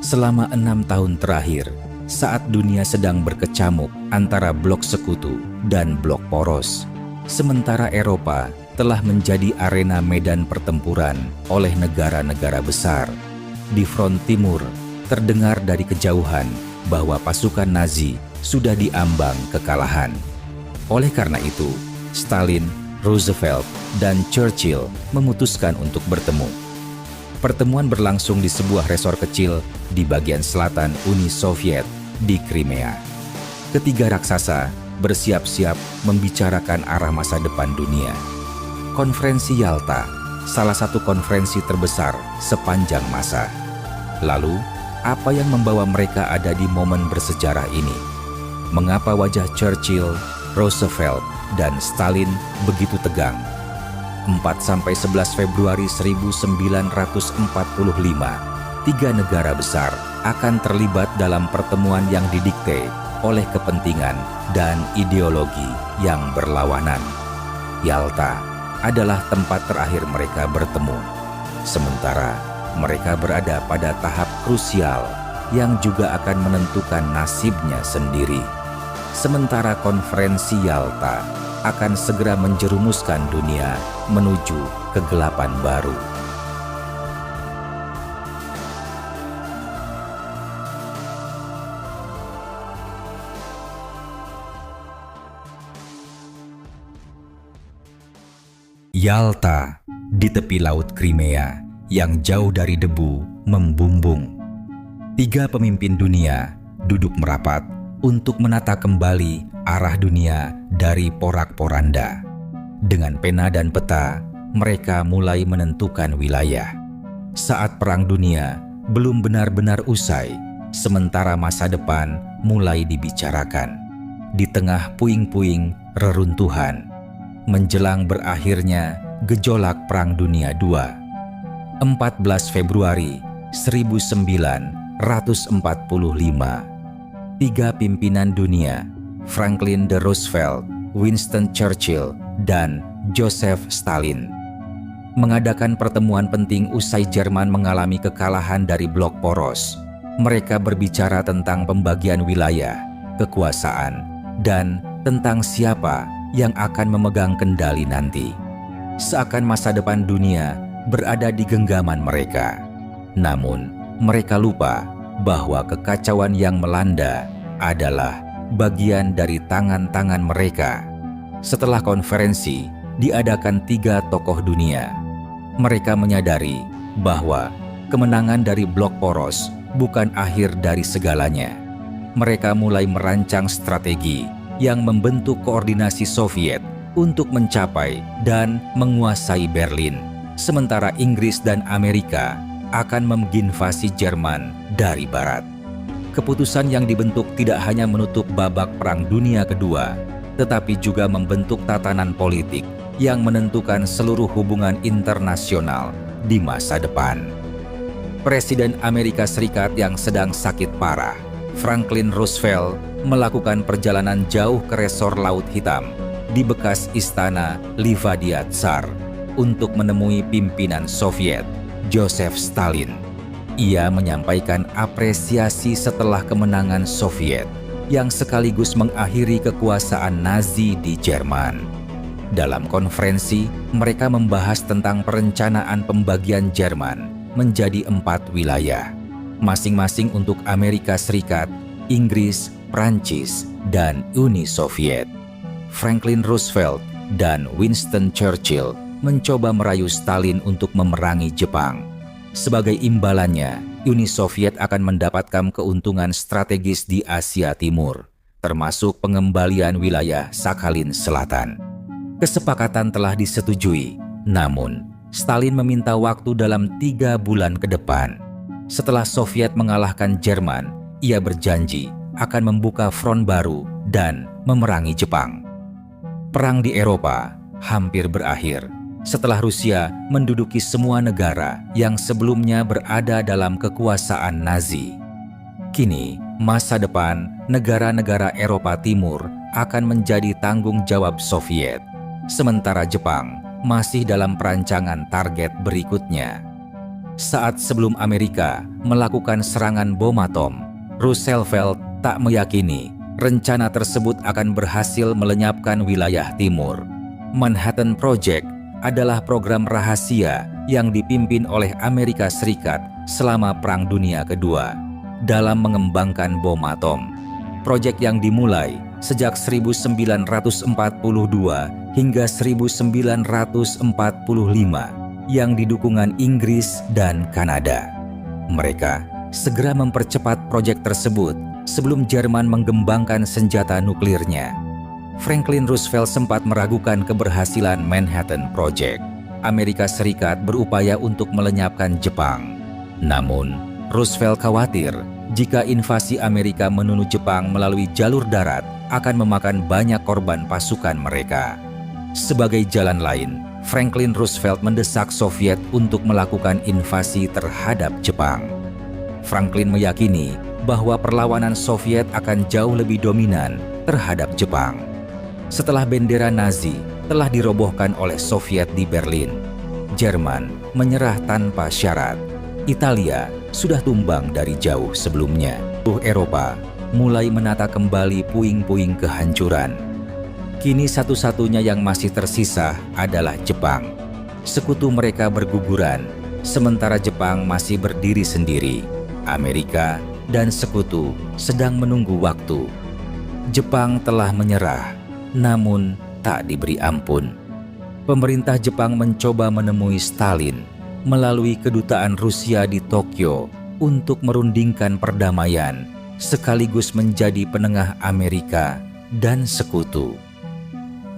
Selama 6 tahun terakhir, saat dunia sedang berkecamuk antara blok sekutu dan blok poros, sementara Eropa telah menjadi arena medan pertempuran oleh negara-negara besar. Di front timur, terdengar dari kejauhan bahwa pasukan Nazi sudah diambang kekalahan. Oleh karena itu, Stalin, Roosevelt, dan Churchill memutuskan untuk bertemu. Pertemuan berlangsung di sebuah resor kecil di bagian selatan Uni Soviet di Crimea. Ketiga raksasa bersiap-siap membicarakan arah masa depan dunia. Konferensi Yalta, salah satu konferensi terbesar sepanjang masa. Lalu, apa yang membawa mereka ada di momen bersejarah ini? Mengapa wajah Churchill, Roosevelt, dan Stalin begitu tegang? 4–11 Februari 1945, tiga negara besar akan terlibat dalam pertemuan yang didikte oleh kepentingan dan ideologi yang berlawanan. Yalta adalah tempat terakhir mereka bertemu. Sementara mereka berada pada tahap krusial yang juga akan menentukan nasibnya sendiri. Sementara konferensi Yalta akan segera menjerumuskan dunia menuju kegelapan baru. Yalta, di tepi laut Crimea yang jauh dari debu, membumbung. Tiga pemimpin dunia duduk merapat untuk menata kembali arah dunia dari porak-poranda. Dengan pena dan peta, mereka mulai menentukan wilayah. Saat Perang Dunia belum benar-benar usai, sementara masa depan mulai dibicarakan. Di tengah puing-puing reruntuhan, menjelang berakhirnya gejolak Perang Dunia II. 14 Februari 1945, tiga pimpinan dunia, Franklin D. Roosevelt, Winston Churchill, dan Joseph Stalin, mengadakan pertemuan penting usai Jerman mengalami kekalahan dari blok poros. Mereka berbicara tentang pembagian wilayah, kekuasaan, dan tentang siapa yang akan memegang kendali nanti. Seakan masa depan dunia berada di genggaman mereka. Namun, mereka lupa bahwa kekacauan yang melanda adalah bagian dari tangan-tangan mereka. Setelah konferensi diadakan tiga tokoh dunia, mereka menyadari bahwa kemenangan dari blok poros bukan akhir dari segalanya. Mereka mulai merancang strategi yang membentuk koordinasi Soviet untuk mencapai dan menguasai Berlin, sementara Inggris dan Amerika akan menginvasi Jerman dari barat. Keputusan yang dibentuk tidak hanya menutup babak Perang Dunia Kedua, tetapi juga membentuk tatanan politik yang menentukan seluruh hubungan internasional di masa depan. Presiden Amerika Serikat yang sedang sakit parah, Franklin Roosevelt, melakukan perjalanan jauh ke resor Laut Hitam di bekas istana Livadia Tsar untuk menemui pimpinan Soviet, Joseph Stalin. Ia menyampaikan apresiasi setelah kemenangan Soviet yang sekaligus mengakhiri kekuasaan Nazi di Jerman. Dalam konferensi, mereka membahas tentang perencanaan pembagian Jerman menjadi 4 wilayah, masing-masing untuk Amerika Serikat, Inggris, Prancis, dan Uni Soviet. Franklin Roosevelt dan Winston Churchill mencoba merayu Stalin untuk memerangi Jepang. Sebagai imbalannya, Uni Soviet akan mendapatkan keuntungan strategis di Asia Timur, termasuk pengembalian wilayah Sakhalin Selatan. Kesepakatan telah disetujui, namun Stalin meminta waktu dalam 3 bulan ke depan. Setelah Soviet mengalahkan Jerman, ia berjanji akan membuka front baru dan memerangi Jepang. Perang di Eropa hampir berakhir setelah Rusia menduduki semua negara yang sebelumnya berada dalam kekuasaan Nazi. Kini, masa depan negara-negara Eropa Timur akan menjadi tanggung jawab Soviet, sementara Jepang masih dalam perancangan target berikutnya. Saat sebelum Amerika melakukan serangan bom atom, Roosevelt tak meyakini rencana tersebut akan berhasil melenyapkan wilayah timur. Manhattan Project adalah program rahasia yang dipimpin oleh Amerika Serikat selama Perang Dunia Kedua dalam mengembangkan bom atom. Proyek yang dimulai sejak 1942 hingga 1945 yang didukungan Inggris dan Kanada. Mereka segera mempercepat proyek tersebut sebelum Jerman mengembangkan senjata nuklirnya. Franklin Roosevelt sempat meragukan keberhasilan Manhattan Project. Amerika Serikat berupaya untuk melenyapkan Jepang. Namun, Roosevelt khawatir jika invasi Amerika menuju Jepang melalui jalur darat akan memakan banyak korban pasukan mereka. Sebagai jalan lain, Franklin Roosevelt mendesak Soviet untuk melakukan invasi terhadap Jepang. Franklin meyakini bahwa perlawanan Soviet akan jauh lebih dominan terhadap Jepang. Setelah bendera Nazi telah dirobohkan oleh Soviet di Berlin, Jerman menyerah tanpa syarat. Italia sudah tumbang dari jauh sebelumnya. Eropa mulai menata kembali puing-puing kehancuran. Kini satu-satunya yang masih tersisa adalah Jepang. Sekutu mereka berguguran, sementara Jepang masih berdiri sendiri. Amerika dan sekutu sedang menunggu waktu. Jepang telah menyerah, namun tak diberi ampun. Pemerintah Jepang mencoba menemui Stalin melalui kedutaan Rusia di Tokyo untuk merundingkan perdamaian, sekaligus menjadi penengah Amerika dan sekutu.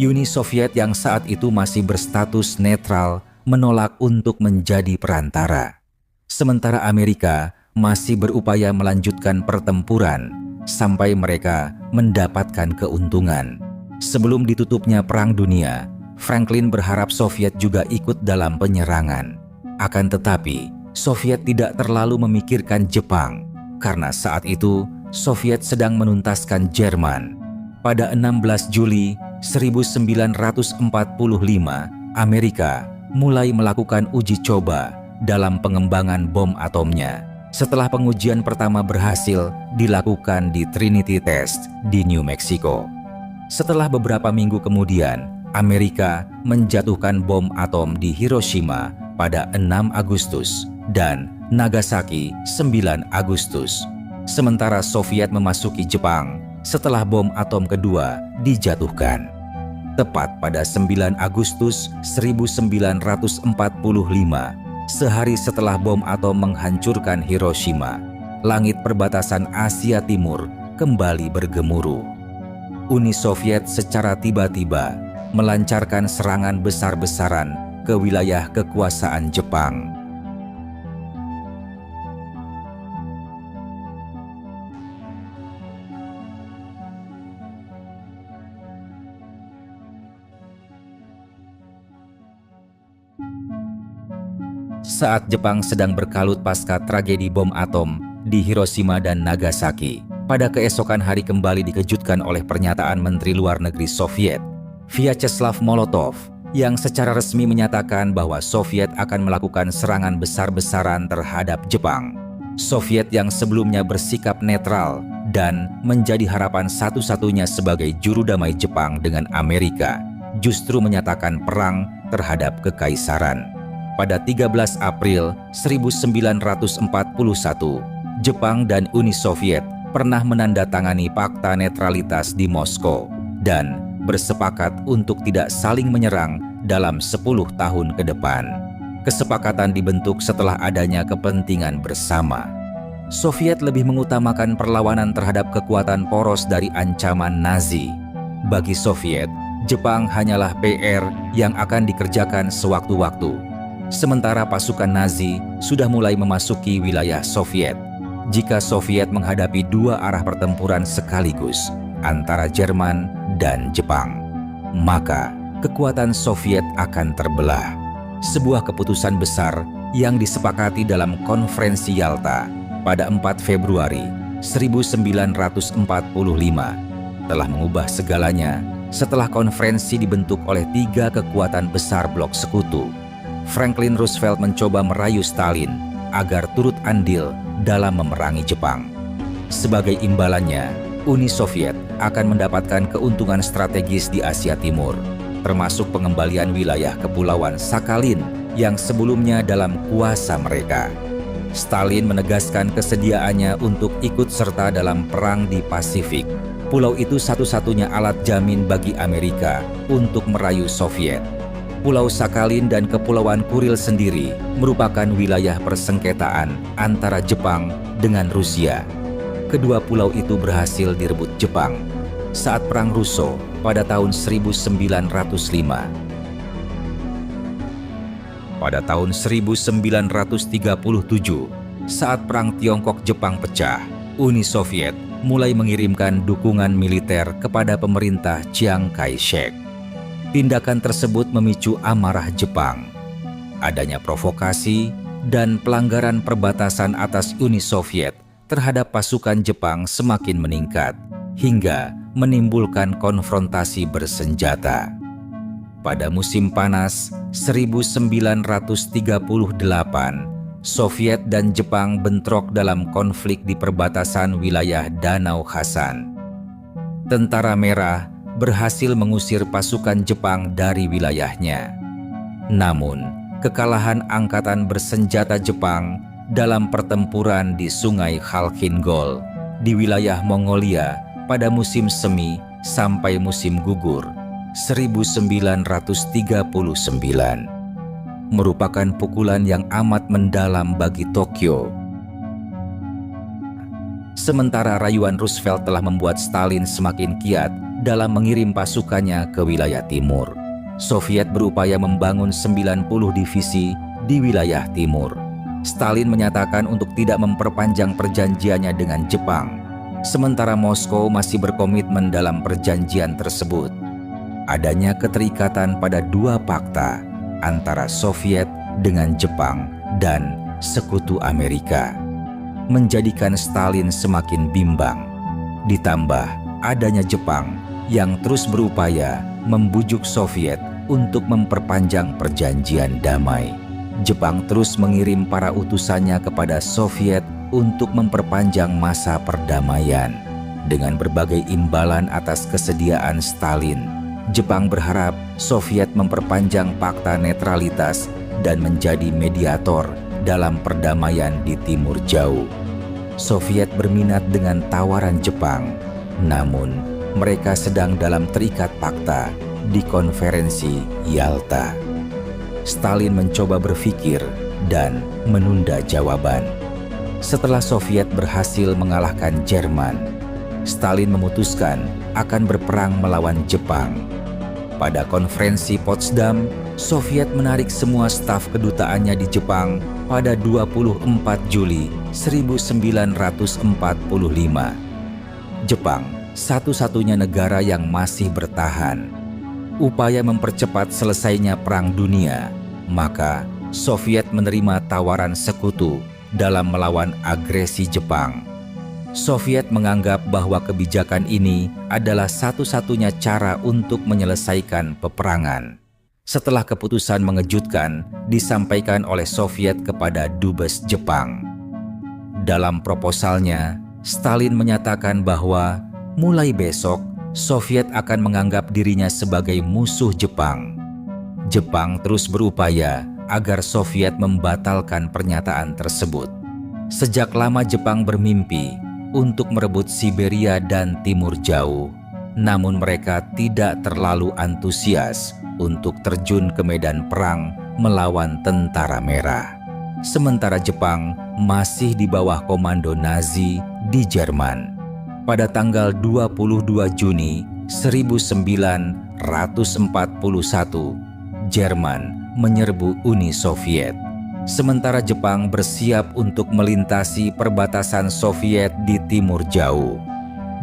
Uni Soviet yang saat itu masih berstatus netral menolak untuk menjadi perantara. Sementara Amerika masih berupaya melanjutkan pertempuran sampai mereka mendapatkan keuntungan. Sebelum ditutupnya Perang Dunia, Franklin berharap Soviet juga ikut dalam penyerangan. Akan tetapi, Soviet tidak terlalu memikirkan Jepang karena saat itu Soviet sedang menuntaskan Jerman. Pada 16 Juli 1945, Amerika mulai melakukan uji coba dalam pengembangan bom atomnya. Setelah pengujian pertama berhasil dilakukan di Trinity Test di New Mexico. Setelah beberapa minggu kemudian, Amerika menjatuhkan bom atom di Hiroshima pada 6 Agustus dan Nagasaki 9 Agustus. Sementara Soviet memasuki Jepang setelah bom atom kedua dijatuhkan. Tepat pada 9 Agustus 1945, sehari setelah bom atom menghancurkan Hiroshima, langit perbatasan Asia Timur kembali bergemuruh. Uni Soviet secara tiba-tiba melancarkan serangan besar-besaran ke wilayah kekuasaan Jepang. Saat Jepang sedang berkalut pasca tragedi bom atom di Hiroshima dan Nagasaki, pada keesokan hari kembali dikejutkan oleh pernyataan Menteri Luar Negeri Soviet, Vyacheslav Molotov, yang secara resmi menyatakan bahwa Soviet akan melakukan serangan besar-besaran terhadap Jepang. Soviet yang sebelumnya bersikap netral dan menjadi harapan satu-satunya sebagai juru damai Jepang dengan Amerika, justru menyatakan perang terhadap kekaisaran. Pada 13 April 1941, Jepang dan Uni Soviet pernah menandatangani Fakta Netralitas di Moskow dan bersepakat untuk tidak saling menyerang dalam 10 tahun ke depan. Kesepakatan dibentuk setelah adanya kepentingan bersama. Soviet lebih mengutamakan perlawanan terhadap kekuatan poros dari ancaman Nazi. Bagi Soviet, Jepang hanyalah PR yang akan dikerjakan sewaktu-waktu. Sementara pasukan Nazi sudah mulai memasuki wilayah Soviet. Jika Soviet menghadapi dua arah pertempuran sekaligus antara Jerman dan Jepang, maka kekuatan Soviet akan terbelah. Sebuah keputusan besar yang disepakati dalam Konferensi Yalta pada 4 Februari 1945 telah mengubah segalanya setelah konferensi dibentuk oleh 3 kekuatan besar blok sekutu. Franklin Roosevelt mencoba merayu Stalin agar turut andil dalam memerangi Jepang. Sebagai imbalannya, Uni Soviet akan mendapatkan keuntungan strategis di Asia Timur, termasuk pengembalian wilayah kepulauan Sakhalin yang sebelumnya dalam kuasa mereka. Stalin menegaskan kesediaannya untuk ikut serta dalam perang di Pasifik. Pulau itu satu-satunya alat jamin bagi Amerika untuk merayu Soviet. Pulau Sakhalin dan Kepulauan Kuril sendiri merupakan wilayah persengketaan antara Jepang dengan Rusia. Kedua pulau itu berhasil direbut Jepang saat Perang Russo pada tahun 1905. Pada tahun 1937, saat Perang Tiongkok-Jepang pecah, Uni Soviet mulai mengirimkan dukungan militer kepada pemerintah Chiang Kai-shek. Tindakan tersebut memicu amarah Jepang. Adanya provokasi dan pelanggaran perbatasan atas Uni Soviet terhadap pasukan Jepang semakin meningkat, hingga menimbulkan konfrontasi bersenjata. Pada musim panas 1938, Soviet dan Jepang bentrok dalam konflik di perbatasan wilayah Danau Khasan. Tentara Merah berhasil mengusir pasukan Jepang dari wilayahnya. Namun, kekalahan angkatan bersenjata Jepang dalam pertempuran di Sungai Khalkhyn-Gol di wilayah Mongolia pada musim semi sampai musim gugur 1939 merupakan pukulan yang amat mendalam bagi Tokyo. Sementara rayuan Roosevelt telah membuat Stalin semakin kiat dalam mengirim pasukannya ke wilayah timur. Soviet berupaya membangun 90 divisi di wilayah timur. Stalin menyatakan untuk tidak memperpanjang perjanjiannya dengan Jepang, sementara Moskow masih berkomitmen dalam perjanjian tersebut. Adanya keterikatan pada dua fakta antara Soviet dengan Jepang dan sekutu Amerika menjadikan Stalin semakin bimbang. Ditambah adanya Jepang yang terus berupaya membujuk Soviet untuk memperpanjang perjanjian damai. Jepang terus mengirim para utusannya kepada Soviet untuk memperpanjang masa perdamaian. Dengan berbagai imbalan atas kesediaan Stalin, Jepang berharap Soviet memperpanjang fakta netralitas dan menjadi mediator dalam perdamaian di Timur Jauh. Soviet berminat dengan tawaran Jepang, namun mereka sedang dalam terikat fakta di konferensi Yalta. Stalin mencoba berpikir dan menunda jawaban. Setelah Soviet berhasil mengalahkan Jerman, Stalin memutuskan akan berperang melawan Jepang. Pada konferensi Potsdam, Soviet menarik semua staf kedutaannya di Jepang pada 24 Juli 1945. Jepang satu-satunya negara yang masih bertahan. Upaya mempercepat selesainya Perang Dunia, maka Soviet menerima tawaran sekutu dalam melawan agresi Jepang. Soviet menganggap bahwa kebijakan ini adalah satu-satunya cara untuk menyelesaikan peperangan. Setelah keputusan mengejutkan disampaikan oleh Soviet kepada Dubes Jepang. Dalam proposalnya, Stalin menyatakan bahwa mulai besok Soviet akan menganggap dirinya sebagai musuh Jepang. Jepang terus berupaya agar Soviet membatalkan pernyataan tersebut. Sejak lama Jepang bermimpi untuk merebut Siberia dan Timur Jauh, namun mereka tidak terlalu antusias untuk terjun ke medan perang melawan Tentara Merah. Sementara Jepang masih di bawah komando Nazi di Jerman. Pada tanggal 22 Juni 1941, Jerman menyerbu Uni Soviet. Sementara Jepang bersiap untuk melintasi perbatasan Soviet di Timur Jauh.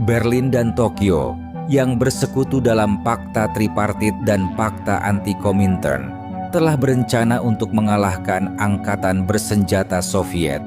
Berlin dan Tokyo yang bersekutu dalam Pakta Tripartit dan Pakta Anti-Komintern telah berencana untuk mengalahkan angkatan bersenjata Soviet